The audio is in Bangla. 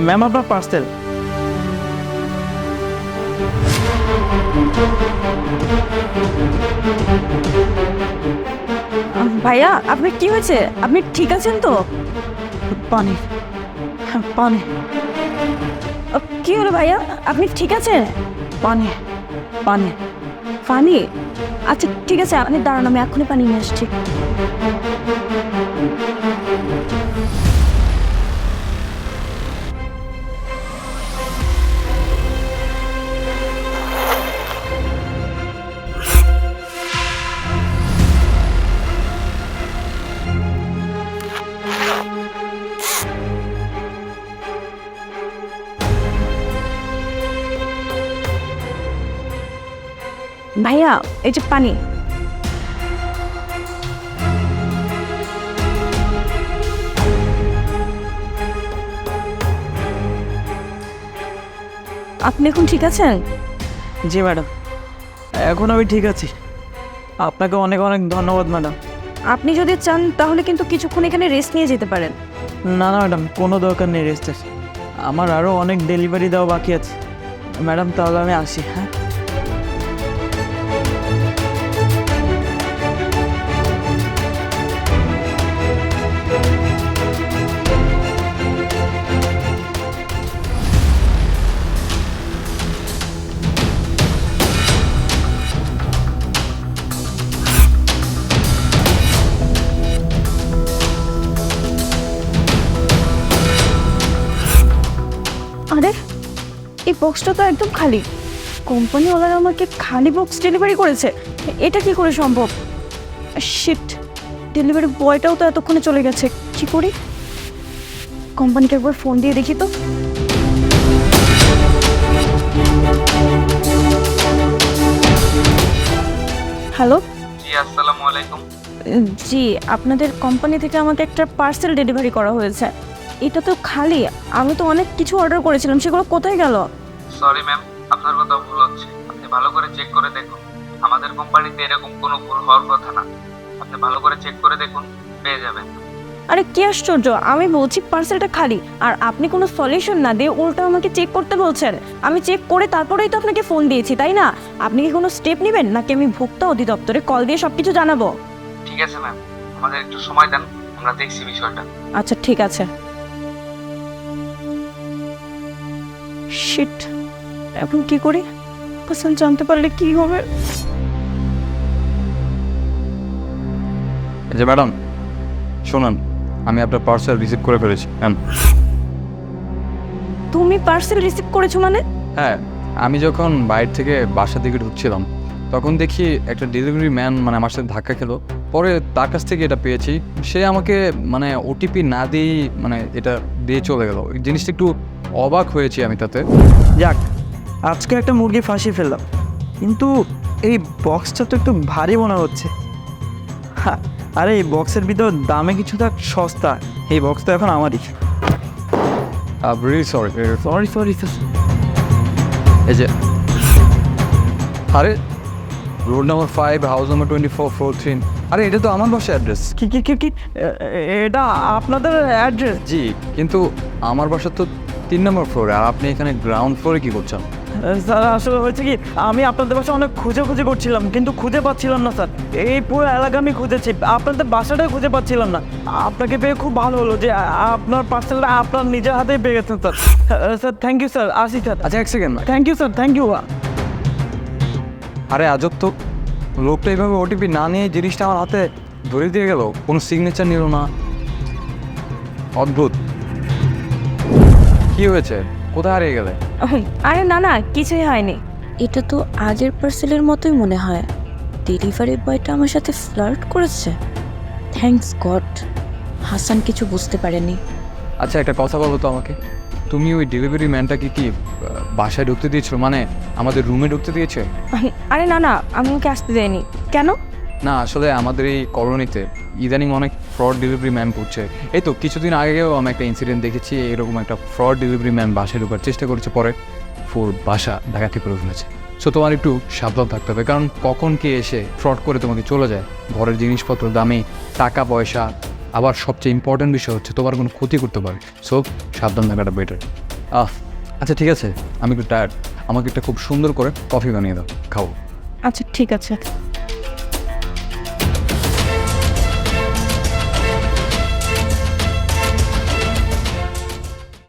ম্যাম আপনার পার্সেল। ভাইয়া আপনার কি হয়েছে? আপনি ঠিক আছেন তো? পানি, পানি, কি হলো ভাইয়া? আপনি ঠিক আছেন? পানি, পানি। পানি? আচ্ছা ঠিক আছে, আপনি দাঁড়ান, আমি এক্ষুনি পানি নিয়ে আসছি। ভাইয়া এই যে পানি। আপনি এখন ঠিক আছেন? জি ম্যাডাম, এখন আমি ঠিক আছি। আপনাকে অনেক অনেক ধন্যবাদ ম্যাডাম। আপনি যদি চান তাহলে কিন্তু কিছুক্ষণ এখানে রেস্ট নিয়ে যেতে পারেন। না না ম্যাডাম, কোনো দরকার নেই রেস্টের। আমার আরও অনেক ডেলিভারি দেওয়া বাকি আছে ম্যাডাম। তাহলে আমি আসি। হ্যাঁ, আরে এই বক্সটা তো একদম খালি। কোম্পানিওয়ালারা আমাকে খালি বক্স ডেলিভারি করেছে। এটা কি করে সম্ভব? শিট, ডেলিভারি বয়টাও তো এতক্ষণে চলে গেছে। কি করি? কোম্পানিকে একবার ফোন দিয়ে দেখি তো। হ্যালো। জি আসসালামু আলাইকুম। জি, আপনাদের কোম্পানি থেকে আমাকে একটা পার্সেল ডেলিভারি করা হয়েছে। এটা তো খালি। আমি তো অনেক কিছু অর্ডার করেছিলাম, সেগুলো কোথায় গেল? সরি ম্যাম, আপনার কথা ভুল হচ্ছে। আপনি ভালো করে চেক করে দেখুন। আমাদের কোম্পানিতে এরকম কোনো ভুল হওয়ার কথা না। আপনি ভালো করে চেক করে দেখুন, পেয়ে যাবেন। আরে কি আশ্চর্য, আমি বলছি পার্সেলটা খালি, আর আপনি কোনো সলিউশন না দিয়ে উল্টো আমাকে চেক করতে বলছেন। আমি চেক করে তারপরেই তো আপনাকে ফোন দিয়েছি, তাই না? আপনি কি কোনো স্টেপ নেবেন, নাকি আমি ভোক্তা অধিদপ্তরে কল দিয়ে সব কিছু জানাবো? ঠিক আছে ম্যাম, আমাদের একটু সময় দেন, আমরা দেখছি বিষয়টা। আচ্ছা ঠিক আছে। শিট, এখন কি করি? পার্সেল জানতে পারলে কি হবে? এই যে ম্যাডাম শুনুন, আমি আপনার পার্সেল রিসিভ করে ফেলেছি। তুমি পার্সেল রিসিভ করেছো মানে? হ্যাঁ, আমি যখন বাইরে থেকে বাসা দিকে ঢুকছিলাম তখন দেখি একটা ডেলিভারি ম্যান মানে আমার সাথে ধাক্কা খেলো। পরে তার কাছ থেকে এটা পেয়েছি। সে আমাকে মানে ওটিপি না দিয়েই মানে এটা দিয়ে চলে গেল। এই জিনিসটা একটু অবাক হয়েছি আমি তাতে। যাক, আজকে একটা মুরগি ফাঁসিয়ে ফেললাম। কিন্তু এই বক্সটা তো একটু ভারী মনে হচ্ছে। হ্যাঁ, আরে এই বক্সের ভিতর দামে কিছু থাক সস্তা। এই বক্স তো এখন আমারই। Really sorry. Sorry sorry. এই যে আরে road number 5, house number 24, floor 3। আরে এটা তো আমার বাসার অ্যাড্রেস। কি কি কি কি এটা আপনাদের অ্যাড্রেস? জি, কিন্তু আমার বাসা তো 3 নম্বর ফ্লোরে, আর আপনি এখানে গ্রাউন্ড ফ্লোরে কী করছেন? স্যার আসলে হয়েছে কি, আমি আপনাদের বাসা অনেক খুঁজে করছিলাম, কিন্তু খুঁজে পাচ্ছিলাম না স্যার। এই পুরো এলাকা আমি খুঁজেছি, আপনাদের বাসাটাই খুঁজে পাচ্ছিলাম না। আপনাকে পেয়ে খুব ভালো হলো যে আপনার পার্সেলটা আপনার নিজের হাতেই পেয়ে গেছেন sir. Sir thank you sir, আসি স্যার। আচ্ছা এক second. Thank you sir, thank you. আরে আজব তো, লোকটা এইভাবে ওটিপি না নিয়ে জিনিসটা আমার হাতে ধরে দিয়ে গেল, কোনো সিগনেচার নিল না। অদ্ভুত। কি হয়েছে? কোথায় হারিয়ে গেলে? আরে না না, কিছুই হয়নি। এটা তো আগের পার্সেলের মতোই মনে হয়। ডেলিভারি বয়টা আমার সাথে ফ্লার্ট করেছে। থ্যাঙ্কস গড, হাসান কিছু বুঝতে পারেনি। আচ্ছা একটা কথা বলো তো আমাকে, তুমি ওই ডেলিভারি ম্যানটাকে কি বাসায় ঢুকতে দিয়েছো, মানে আমাদের রুমে ঢুকতে দিয়েছে? আরে না না, আমি ওকে আসতে দেয়নি। কেন? না আসলে আমাদের এই কলোনিতে ইদানিং অনেক ফ্রড ডেলিভারি ম্যান করছে। এই তো কিছুদিন আগেও আমি একটা ইনসিডেন্ট দেখেছি, এরকম একটা ফ্রড ডেলিভারি ম্যান বাসায় ঢোকার চেষ্টা করেছে, পরে ফুল বাসা ডাকাতি করে ফেলেছে। সো তোমার একটু সাবধান থাকতে হবে, কারণ কখন কে এসে ফ্রড করে তোমাকে চলে যায়। ঘরের জিনিসপত্র দামি, টাকা পয়সা, আবার সবচেয়ে ইম্পর্টেন্ট বিষয় হচ্ছে তোমার কোনো ক্ষতি করতে পারে। সো সাবধান থাকাটা বেটার। আচ্ছা ঠিক আছে, আমি একটু টায়ার্ড, আমাকে একটা খুব সুন্দর করে কফি বানিয়ে দাও, খাও। আচ্ছা ঠিক আছে।